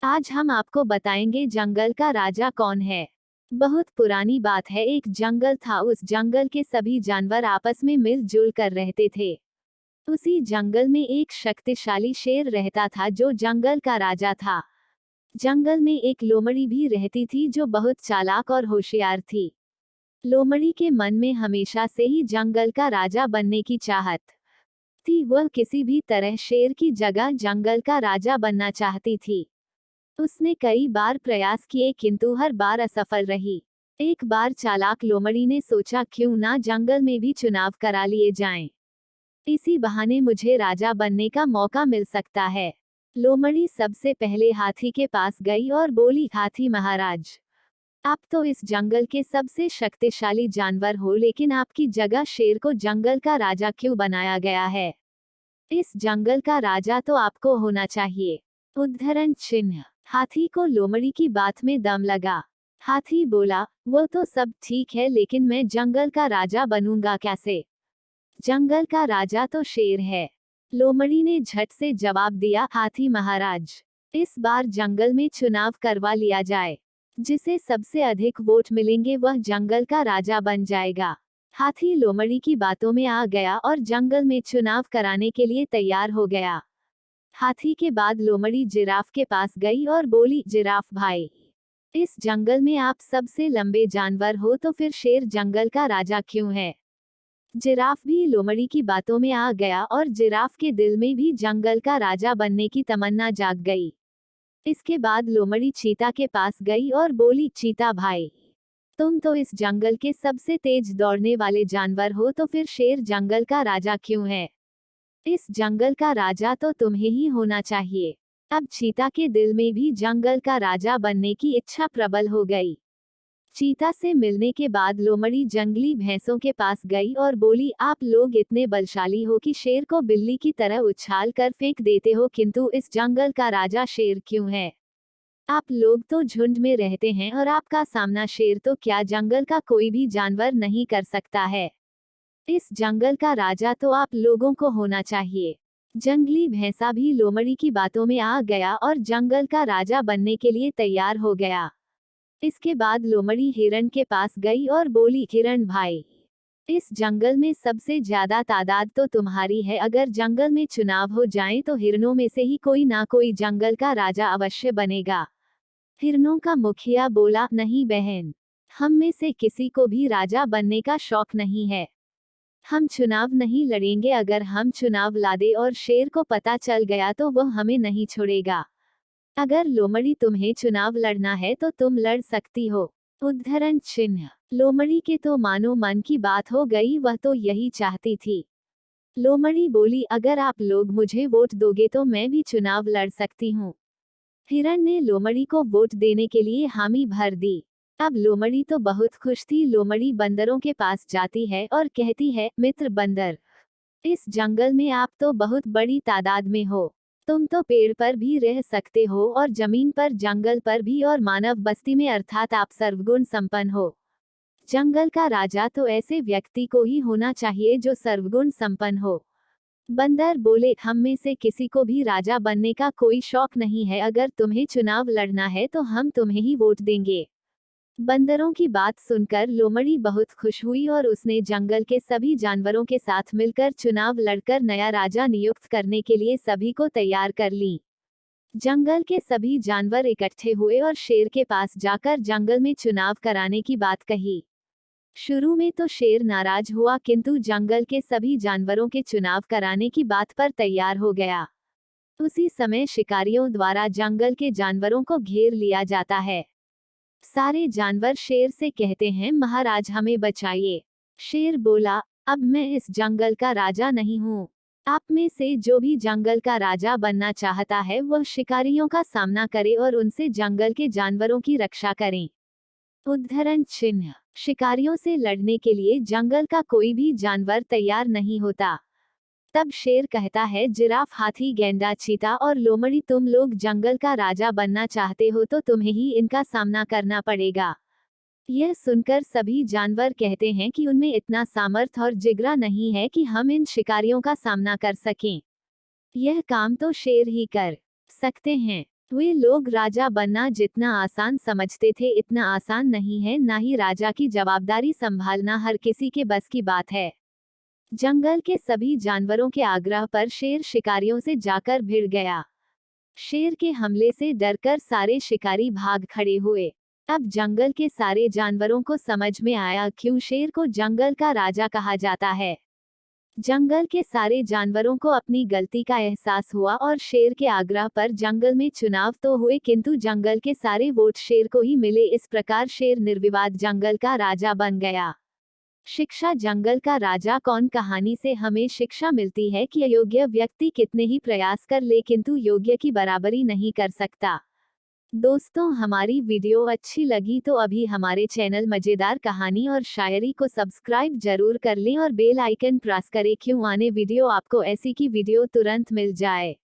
आज हम आपको बताएंगे जंगल का राजा कौन है। बहुत पुरानी बात है, एक जंगल था। उस जंगल के सभी जानवर आपस में मिलजुल कर रहते थे। उसी जंगल में एक शक्तिशाली शेर रहता था जो जंगल का राजा था। जंगल में एक लोमड़ी भी रहती थी जो बहुत चालाक और होशियार थी। लोमड़ी के मन में हमेशा से ही जंगल का राजा बनने की चाहत थी। वह किसी भी तरह शेर की जगह जंगल का राजा बनना चाहती थी। उसने कई बार प्रयास किए किंतु हर बार असफल रही। एक बार चालाक लोमड़ी ने सोचा, क्यों ना जंगल में भी चुनाव करा लिए जाएं। इसी बहाने मुझे राजा बनने का मौका मिल सकता है। लोमड़ी सबसे पहले हाथी के पास गई और बोली, हाथी महाराज, आप तो इस जंगल के सबसे शक्तिशाली जानवर हो, लेकिन आपकी जगह शेर को जंगल का राजा क्यों बनाया गया है? इस जंगल का राजा तो आपको होना चाहिए। उद्धरण चिन्ह। हाथी को लोमड़ी की बात में दम लगा। हाथी बोला, वो तो सब ठीक है, लेकिन मैं जंगल का राजा बनूंगा कैसे? जंगल का राजा तो शेर है। लोमड़ी ने झट से जवाब दिया, हाथी महाराज, इस बार जंगल में चुनाव करवा लिया जाए। जिसे सबसे अधिक वोट मिलेंगे वह जंगल का राजा बन जाएगा। हाथी लोमड़ी की बातों में आ गया और जंगल में चुनाव कराने के लिए तैयार हो गया। हाथी के बाद लोमड़ी जिराफ के पास गई और बोली, जिराफ भाई, इस जंगल में आप सबसे लंबे जानवर हो, तो फिर शेर जंगल का राजा क्यों है? जिराफ भी लोमड़ी की बातों में आ गया और जिराफ के दिल में भी जंगल का राजा बनने की तमन्ना जाग गई। इसके बाद लोमड़ी चीता के पास गई और बोली, चीता भाई, तुम तो इस जंगल के सबसे तेज दौड़ने वाले जानवर हो, तो फिर शेर जंगल का राजा क्यों है? इस जंगल का राजा तो तुम्हें ही होना चाहिए। अब चीता के दिल में भी जंगल का राजा बनने की इच्छा प्रबल हो गई। चीता से मिलने के बाद लोमड़ी जंगली भैंसों के पास गई और बोली, आप लोग इतने बलशाली हो कि शेर को बिल्ली की तरह उछाल कर फेंक देते हो, किंतु इस जंगल का राजा शेर क्यों है? आप लोग तो झुंड में रहते हैं और आपका सामना शेर तो क्या जंगल का कोई भी जानवर नहीं कर सकता है। इस जंगल का राजा तो आप लोगों को होना चाहिए। जंगली भैंसा भी लोमड़ी की बातों में आ गया और जंगल का राजा बनने के लिए तैयार हो गया। इसके बाद लोमड़ी हिरण के पास गई और बोली, हिरण भाई, इस जंगल में सबसे ज्यादा तादाद तो तुम्हारी है। अगर जंगल में चुनाव हो जाए तो हिरणों में से ही कोई ना कोई जंगल का राजा अवश्य बनेगा। हिरणों का मुखिया बोला, नहीं बहन, हम में से किसी को भी राजा बनने का शौक नहीं है। हम चुनाव नहीं लड़ेंगे। अगर हम चुनाव लादे और शेर को पता चल गया तो वह हमें नहीं छोड़ेगा। अगर लोमड़ी तुम्हें चुनाव लड़ना है तो तुम लड़ सकती हो। उद्धरण चिन्ह। लोमड़ी के तो मानो मन की बात हो गई, वह तो यही चाहती थी। लोमड़ी बोली, अगर आप लोग मुझे वोट दोगे तो मैं भी चुनाव लड़ सकती हूँ। हिरण ने लोमड़ी को वोट देने के लिए हामी भर दी। अब लोमड़ी तो बहुत खुश थी। लोमड़ी बंदरों के पास जाती है और कहती है, मित्र बंदर, इस जंगल में आप तो बहुत बड़ी तादाद में हो। तुम तो पेड़ पर भी रह सकते हो और जमीन पर, जंगल पर भी, और मानव बस्ती में, अर्थात आप सर्वगुण संपन्न हो। जंगल का राजा तो ऐसे व्यक्ति को ही होना चाहिए जो सर्वगुण संपन्न हो। बंदर बोले, हम में से किसी को भी राजा बनने का कोई शौक नहीं है। अगर तुम्हें चुनाव लड़ना है तो हम तुम्हें ही वोट देंगे। बंदरों की बात सुनकर लोमड़ी बहुत खुश हुई और उसने जंगल के सभी जानवरों के साथ मिलकर चुनाव लड़कर नया राजा नियुक्त करने के लिए सभी को तैयार कर ली। जंगल के सभी जानवर इकट्ठे हुए और शेर के पास जाकर जंगल में चुनाव कराने की बात कही। शुरू में तो शेर नाराज हुआ, किंतु जंगल के सभी जानवरों के चुनाव कराने की बात पर तैयार हो गया। उसी समय शिकारियों द्वारा जंगल के जानवरों को घेर लिया जाता है। सारे जानवर शेर से कहते हैं, महाराज हमें बचाइए। शेर बोला, अब मैं इस जंगल का राजा नहीं हूँ। आप में से जो भी जंगल का राजा बनना चाहता है वह शिकारियों का सामना करे और उनसे जंगल के जानवरों की रक्षा करें। उद्धरण चिन्ह। शिकारियों से लड़ने के लिए जंगल का कोई भी जानवर तैयार नहीं होता। तब शेर कहता है, जिराफ, हाथी, गैंडा, चीता और लोमड़ी, तुम लोग जंगल का राजा बनना चाहते हो तो तुम्हें ही इनका सामना करना पड़ेगा। यह सुनकर सभी जानवर कहते हैं कि उनमें इतना सामर्थ्य और जिगरा नहीं है कि हम इन शिकारियों का सामना कर सकें। यह काम तो शेर ही कर सकते हैं। वे लोग राजा बनना जितना आसान समझते थे इतना आसान नहीं है, ना ही राजा की जवाबदारी संभालना हर किसी के बस की बात है। जंगल के सभी जानवरों के आग्रह पर शेर शिकारियों से जाकर भिड़ गया। शेर के हमले से डरकर सारे शिकारी भाग खड़े हुए। अब जंगल के सारे जानवरों को समझ में आया क्यों शेर को जंगल का राजा कहा जाता है। जंगल के सारे जानवरों को अपनी गलती का एहसास हुआ और शेर के आग्रह पर जंगल में चुनाव तो हुए, किंतु जंगल के सारे वोट शेर को ही मिले। इस प्रकार शेर निर्विवाद जंगल का राजा बन गया। शिक्षा जंगल का राजा कौन कहानी से हमें शिक्षा मिलती है कि अयोग्य व्यक्ति कितने ही प्रयास कर ले किंतु योग्य की बराबरी नहीं कर सकता। दोस्तों, हमारी वीडियो अच्छी लगी तो अभी हमारे चैनल मजेदार कहानी और शायरी को सब्सक्राइब जरूर कर लें और बेल आइकन प्रेस करें क्यों आने वीडियो आपको ऐसी की वीडियो तुरंत मिल जाए।